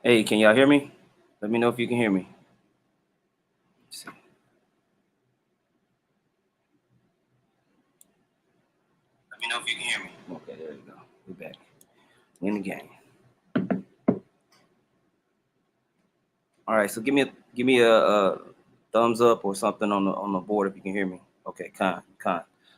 Hey, can y'all hear me? Let me know if you can hear me. Let's see. Let me know if you can hear me. Okay, there you go. We're back. Win the game. All right, so give me a thumbs up or something on the board if you can hear me. Okay, kind.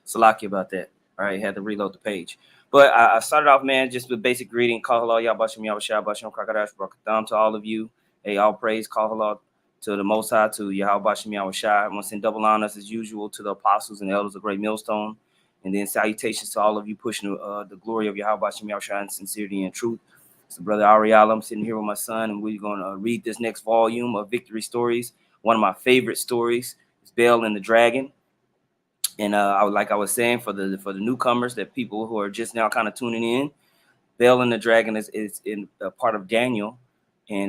Salaki about that. All right, had to reload the page. But I started off, man, just with basic greeting. Call hello, Yabashim Yabashah, Bashim Krakadash, Brakadam to all of you. Hey, all praise, call hello to the Most High, to Yahweh Yahweh. I want to send double honors as usual to the apostles and elders of Great Millstone. And then salutations to all of you pushing the glory of Yahweh Yahweh in sincerity and truth. It's Brother Ariel. I'm sitting here with my son, and we're going to read this next volume of Victory Stories. One of my favorite stories is Bel and the Dragon. And like I was saying, for the newcomers, that people who are just now kind of tuning in, Bel and the Dragon is in a part of Daniel,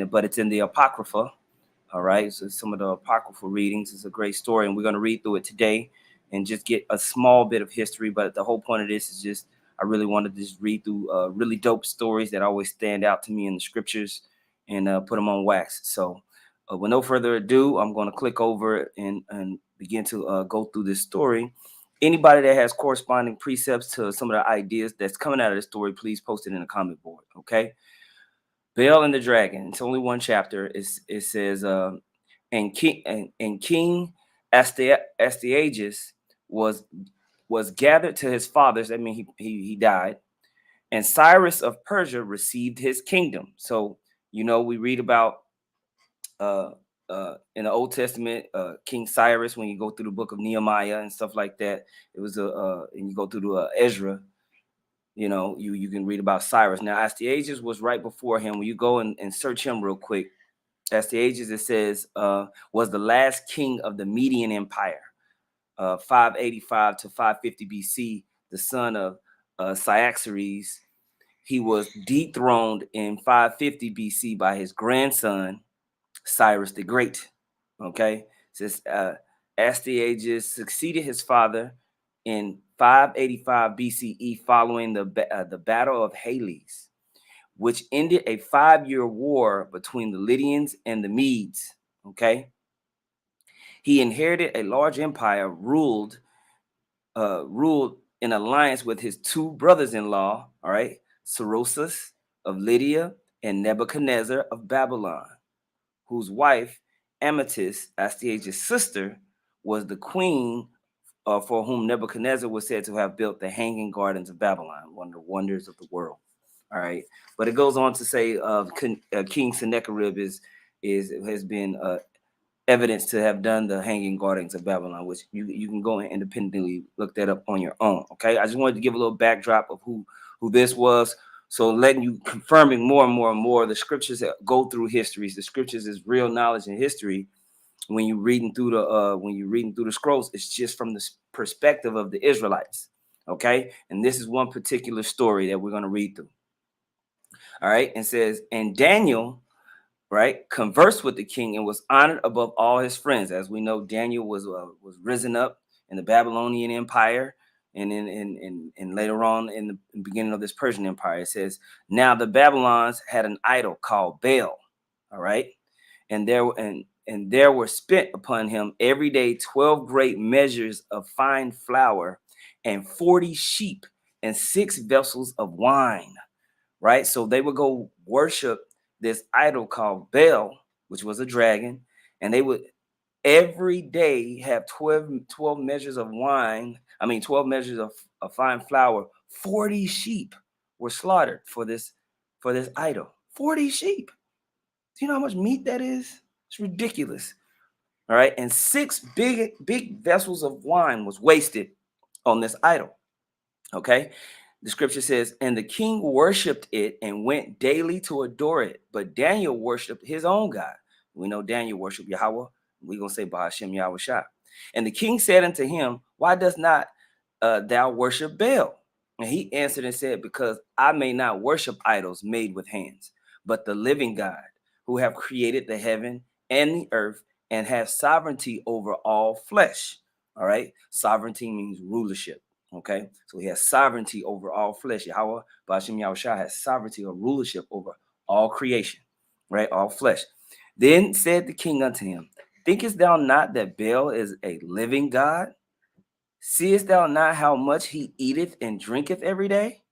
but it's in the Apocrypha. All right, so some of the apocryphal readings is a great story, and we're going to read through it today and just get a small bit of history. But the whole point of this is just I really wanted to just read through really dope stories that always stand out to me in the scriptures and put them on wax. So with no further ado, I'm going to click over and begin to go through this story. Anybody that has corresponding precepts to some of the ideas that's coming out of this story, please post it in the comment board. Okay. Bel and the Dragon. It's only one chapter. It says, and King Astyages was gathered to his fathers. I mean, he died, and Cyrus of Persia received his kingdom. So we read about uh, in the Old Testament, King Cyrus. When you go through the book of Nehemiah and stuff like that, it was and you go through the Ezra. You can read about Cyrus. Now, Astyages was right before him. When you go and search him real quick, Astyages, it says, was the last king of the Median Empire, 585 to 550 BC, the son of Cyaxares. He was dethroned in 550 BC by his grandson, Cyrus the Great. Okay, it says Astyages succeeded his father in 585 BCE following the Battle of Hales, which ended a 5-year war between the Lydians and the Medes. Okay, he inherited a large empire ruled in alliance with his two brothers-in-law. All right, Serosus of Lydia and Nebuchadnezzar of Babylon, whose wife, Amethyst, Astyages' sister, was the queen for whom Nebuchadnezzar was said to have built the Hanging Gardens of Babylon, one of the wonders of the world. All right, but it goes on to say King Sennacherib has been evidence to have done the Hanging Gardens of Babylon, which you can go and independently look that up on your own. Okay, I just wanted to give a little backdrop of who this was. So letting you confirming more and more and more, the scriptures that go through histories. The scriptures is real knowledge and history. When you're reading through the scrolls, it's just from the perspective of the Israelites. Okay, and this is one particular story that we're going to read through. All right, and says, and Daniel, right, conversed with the king and was honored above all his friends. As we know, Daniel was risen up in the Babylonian Empire, and in later on in the beginning of this Persian Empire. It says, now the Babylons had an idol called Baal. All right, and there were spent upon him every day 12 great measures of fine flour, and 40 sheep, and 6 vessels of wine. Right, so they would go worship this idol called Baal, which was a dragon, and they would every day have 12 measures of wine. 12 measures of fine flour. 40 sheep were slaughtered for this idol. 40 sheep. Do you know how much meat that is? It's ridiculous. All right, and 6 big vessels of wine was wasted on this idol. Okay, the scripture says, and the king worshipped it and went daily to adore it. But Daniel worshipped his own God. We know Daniel worshiped Yahweh. We're going to say Bahashem Yahweh Shah. And the king said unto him, why does not thou worship Baal? And he answered and said, because I may not worship idols made with hands, but the living God, who have created the heaven and the earth and have sovereignty over all flesh. All right. Sovereignty means rulership. Okay, so he has sovereignty over all flesh. Yahweh, Ba'ashem Yahushua, has sovereignty or rulership over all creation. right? All flesh. Then said the king unto him, thinkest thou not that Baal is a living God? Seest thou not how much he eateth and drinketh every day?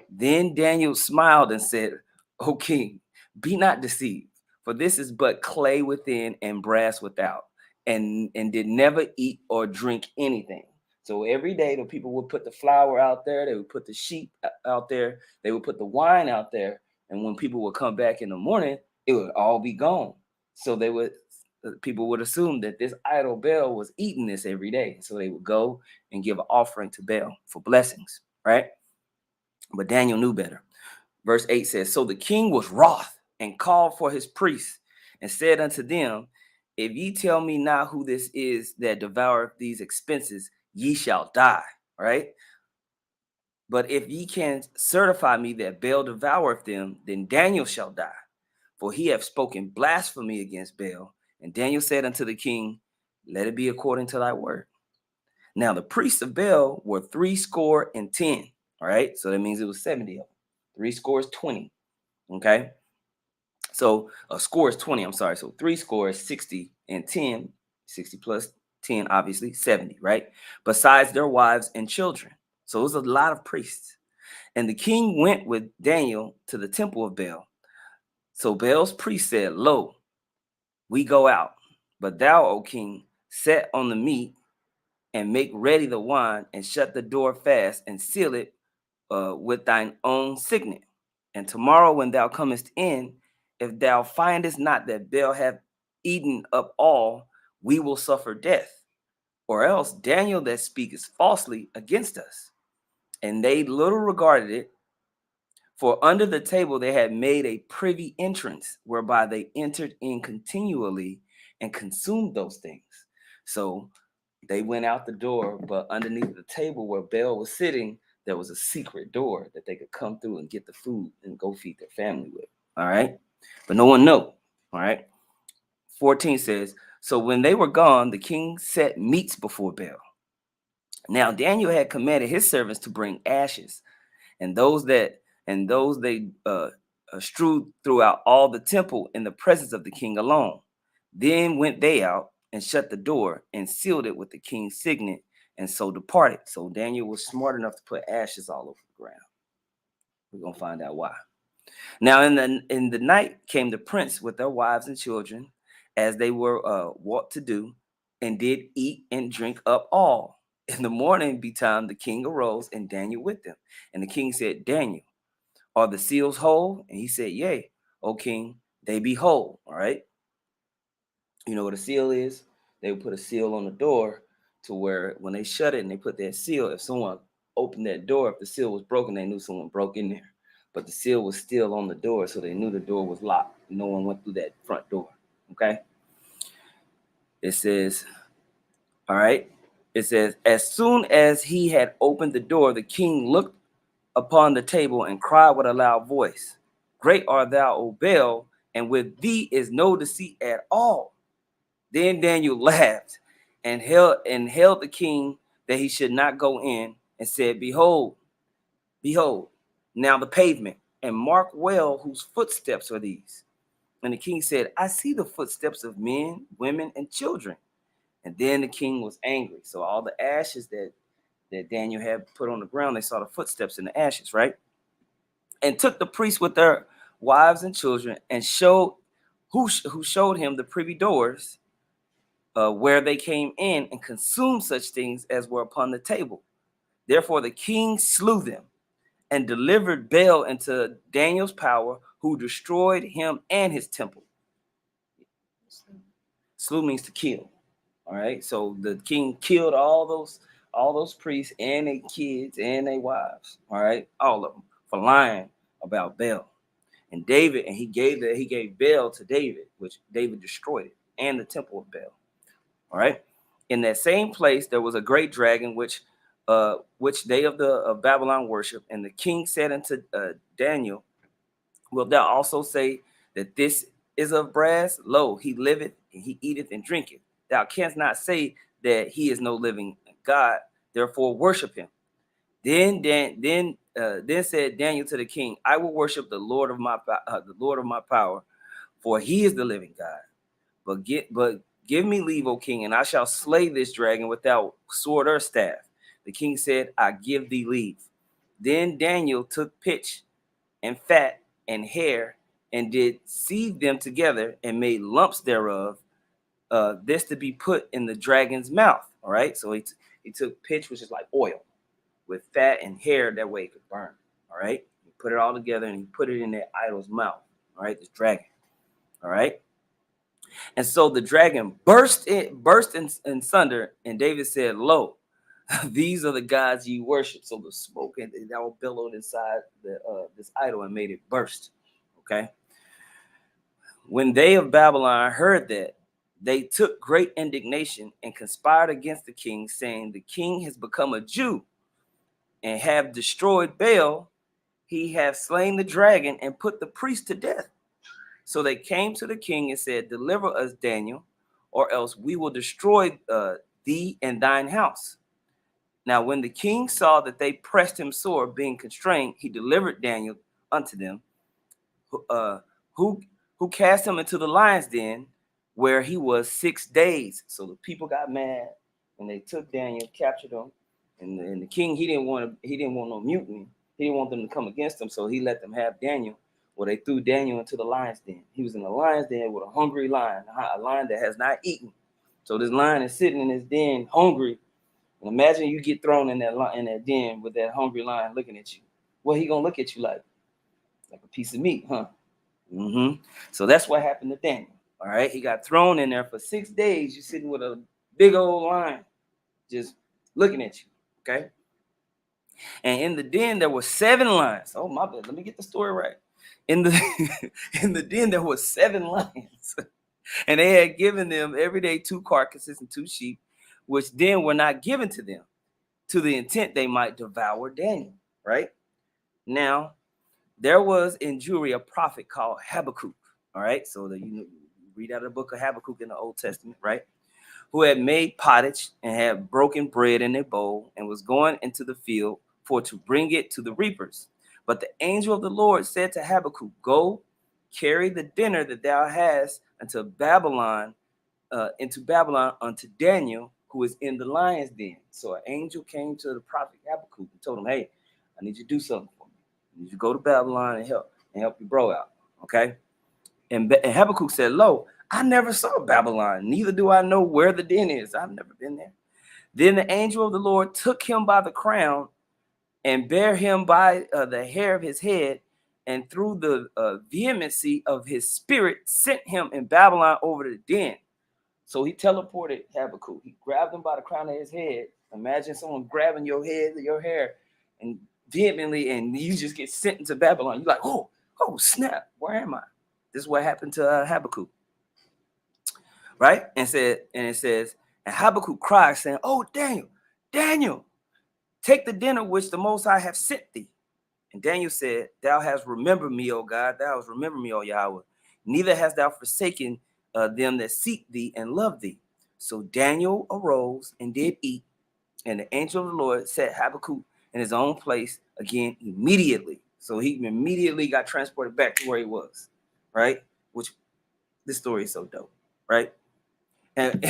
Then Daniel smiled and said, O king, be not deceived, for this is but clay within and brass without, and did never eat or drink anything. So every day the people would put the flour out there, they would put the sheep out there, they would put the wine out there, and when people would come back in the morning, it would all be gone. So people would assume that this idol Baal was eating this every day. So they would go and give an offering to Baal for blessings, right? But Daniel knew better. Verse 8 says, so the king was wroth and called for his priests and said unto them, if ye tell me not who this is that devoureth these expenses, ye shall die, right? But if ye can certify me that Baal devoureth them, then Daniel shall die, for he hath spoken blasphemy against Baal. And Daniel said unto the king, let it be according to thy word. Now the priests of Baal were 70. All right, so that means it was 70 of them. 70 is 20. Okay, so a score is 20. I'm sorry. So 70 is 60 and 10, 60 plus 10, obviously 70, right? Besides their wives and children. So it was a lot of priests. And the king went with Daniel to the temple of Baal. So Baal's priest said, lo, we go out, but thou, O king, set on the meat and make ready the wine and shut the door fast and seal it with thine own signet. And tomorrow when thou comest in, if thou findest not that Baal hath eaten up all, we will suffer death. Or else Daniel that speaketh falsely against us. And they little regarded it, for under the table they had made a privy entrance, whereby they entered in continually and consumed those things. So they went out the door, but underneath the table where Baal was sitting, there was a secret door that they could come through and get the food and go feed their family with. All right. But no one knew. All right. 14 says, so when they were gone, the king set meats before Baal. Now Daniel had commanded his servants to bring ashes, and those they strewed throughout all the temple in the presence of the king alone. Then went they out and shut the door and sealed it with the king's signet, and so departed. So Daniel was smart enough to put ashes all over the ground. We're gonna find out why. Now in the night came the prince with their wives and children, as they were wont to do, and did eat and drink up all. In the morning betime the king arose, and Daniel with them. And the king said, Daniel, are the seals whole? And he said, yea, O king, they be whole. All right. You know what a seal is? They would put a seal on the door to where when they shut it and they put that seal, if someone opened that door, if the seal was broken, they knew someone broke in there. But the seal was still on the door, so they knew the door was locked. No one went through that front door. Okay. It says, all right. It says, as soon as he had opened the door, the king looked upon the table and cried with a loud voice, great art thou, O Baal, and with thee is no deceit at all. Then Daniel laughed and held the king that he should not go in, and said, behold, now the pavement, and mark well whose footsteps are these. And the king said, I see the footsteps of men, women, and children. And then the king was angry. So all the ashes that Daniel had put on the ground, they saw the footsteps in the ashes, right? And took the priests with their wives and children, and showed who showed him the privy doors, where they came in, and consumed such things as were upon the table. Therefore the king slew them and delivered Baal into Daniel's power, who destroyed him and his temple. Slew means to kill. All right. So the king killed all those priests and their kids and their wives. All right, all of them, for lying about Baal. And he gave Baal to David, which David destroyed it, and the temple of Baal. All right. In that same place there was a great dragon which they of Babylon worship. And the king said unto Daniel, wilt thou also say that this is of brass? Lo, he liveth, and he eateth and drinketh. Thou canst not say that he is no living God, therefore worship him. Then said Daniel to the king, I will worship the Lord of my power, for he is the living God. But give me leave, O king, and I shall slay this dragon without sword or staff. The king said, I give thee leave. Then Daniel took pitch and fat and hair, and did seethe them together, and made lumps thereof, this to be put in the dragon's mouth. All right. So he took pitch, which is like oil, with fat and hair, that way it could burn. All right. He put it all together and he put it in that idol's mouth. All right. This dragon. All right. And so the dragon burst in sunder, and David said, lo, these are the gods ye worship. So the smoke and that all billowed inside this idol and made it burst. Okay. When they of Babylon heard that, they took great indignation and conspired against the king, saying, the king has become a Jew and have destroyed Baal. He hath slain the dragon and put the priest to death. So they came to the king and said, deliver us, Daniel, or else we will destroy thee and thine house. Now, when the king saw that they pressed him sore, being constrained, he delivered Daniel unto them, who cast him into the lion's den, where he was 6 days. So the people got mad, and they took Daniel, captured him, and the king he didn't want no mutiny. He didn't want them to come against him, so he let them have Daniel. Well, they threw Daniel into the lion's den. He was in the lion's den with a hungry lion, a lion that has not eaten. So this lion is sitting in his den, hungry. And imagine you get thrown in that den with that hungry lion looking at you. What he gonna look at you like? Like a piece of meat, huh? So that's what happened to Daniel. All right, he got thrown in there for 6 days. You're sitting with a big old lion just looking at you. Okay. And in the den there were 7 lions. Oh my bad. Let me get the story right. In the den there were 7 lions, and they had given them every day 2 carcasses and 2 sheep, which then were not given to them, to the intent they might devour Daniel. Right now, there was in Jewry a prophet called Habakkuk. All right, so you read out of the book of Habakkuk in the Old Testament, right? Who had made pottage and had broken bread in a bowl and was going into the field for to bring it to the reapers. But the angel of the Lord said to Habakkuk, go, carry the dinner that thou hast into Babylon unto Daniel, who is in the lion's den. So an angel came to the prophet Habakkuk and told him, hey, I need you to do something for me. I need you to go to Babylon and help your bro out. Okay. And Habakkuk said, lo, I never saw Babylon, neither do I know where the den is. I've never been there. Then the angel of the Lord took him by the crown and bare him by the hair of his head, and through the vehemency of his spirit sent him in Babylon over the den. So he teleported Habakkuk. He grabbed him by the crown of his head. Imagine someone grabbing your head, your hair, and vehemently, and you just get sent into Babylon. You're like, oh snap, where am I? This is what happened to Habakkuk. Right? And it says, and Habakkuk cried, saying, oh, Daniel, take the dinner which the Most High hath sent thee. And Daniel said, thou hast remembered me, O God, thou hast remembered me, O Yahweh. Neither hast thou forsaken them that seek thee and love thee. So Daniel arose and did eat, and the angel of the Lord set Habakkuk in his own place again immediately. So he immediately got transported back to where he was, right? Which this story is so dope, right? And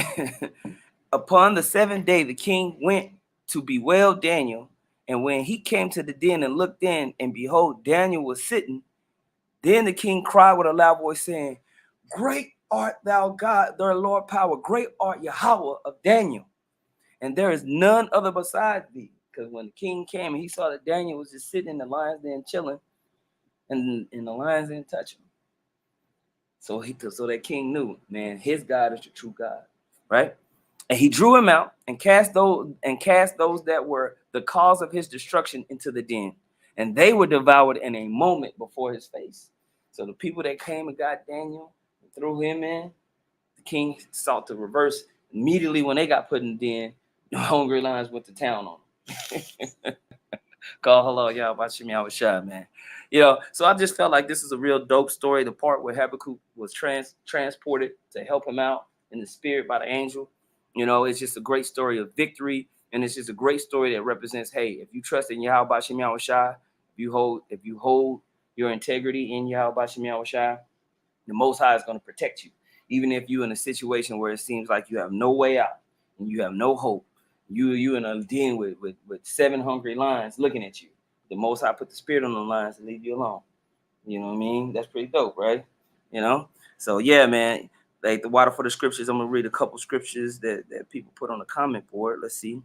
upon the 7th day, the king went to bewail Daniel. And when he came to the den and looked in, and behold, Daniel was sitting, then the king cried with a loud voice, saying, great art thou, God, their Lord power, great art Yahweh of Daniel, and there is none other beside thee. Because when the king came and he saw that Daniel was just sitting in the lion's den chilling, and the lions didn't touch him. So that king knew, man, his God is the true God, right? And he drew him out and cast those that were the cause of his destruction into the den, and they were devoured in a moment before his face. So the people that came and got Daniel and threw him in, the king sought to reverse. Immediately when they got put in the den, the hungry lions went to town on them. Call hello, y'all. Watching me, I was shy, man. So I just felt like this is a real dope story. The part where Habakkuk was transported to help him out in the spirit by the angel. It's just a great story of victory, and it's just a great story that represents, hey, if you trust in Yahweh Bashim Yahushai, if you hold your integrity in Yahweh Bashim Yahushai, The Most High is going to protect you. Even if you're in a situation where it seems like you have no way out and you have no hope, you in a den with 7 hungry lions looking at you. The Most High put the spirit on the lions to leave you alone. You know what I mean? That's pretty dope, right? You know? So yeah, man. Like the water for the scriptures, I'm gonna read a couple scriptures that people put on the comment board. Let's see.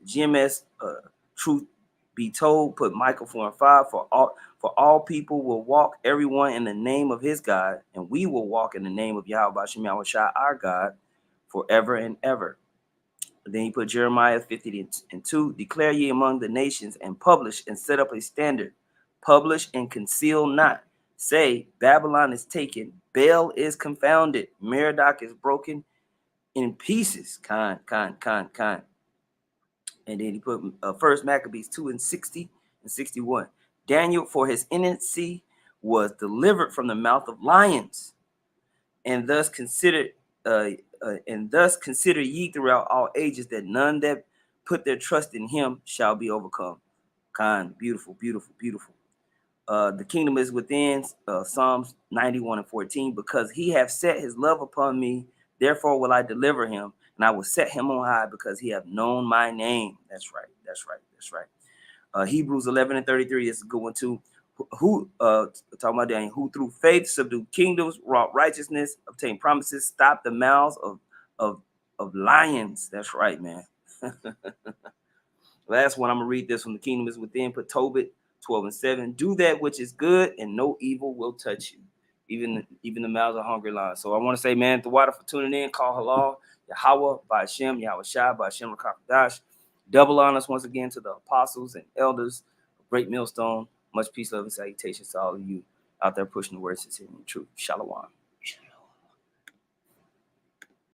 GMS truth be told, put Michael 4:5, for all people will walk everyone in the name of his God, and we will walk in the name of Yahweh Bashem Yahweh Shai, our God, forever and ever. Then he put Jeremiah 50:2, declare ye among the nations and publish and set up a standard. Publish and conceal not. Say, Babylon is taken, Baal is confounded, Merodach is broken in pieces. Con. And then he put First Maccabees 2:60 and 61. Daniel, for his innocency, was delivered from the mouth of lions, and thus consider ye throughout all ages that none that put their trust in him shall be overcome. Kind, beautiful. The kingdom is within, Psalms 91:14, because he hath set his love upon me, therefore will I deliver him, and I will set him on high because he hath known my name. That's right. Hebrews 11:33 is a good one too. Who talking about Daniel, who through faith subdued kingdoms, wrought righteousness, obtained promises, stopped the mouths of lions. That's right, man. Last one, I'm gonna read this from the kingdom is within. Put Tobit 12:7. Do that which is good, and no evil will touch you. Even the mouths of hungry lions. So I want to say, man, the water for tuning in. Call halal, Yahweh, by Hashem, Yahweh Shai, by Hashem Rakakadash. Double honors once again to the apostles and elders of Great Millstone. Much peace, love, and salutations to all of you out there pushing the words of truth. Shalom.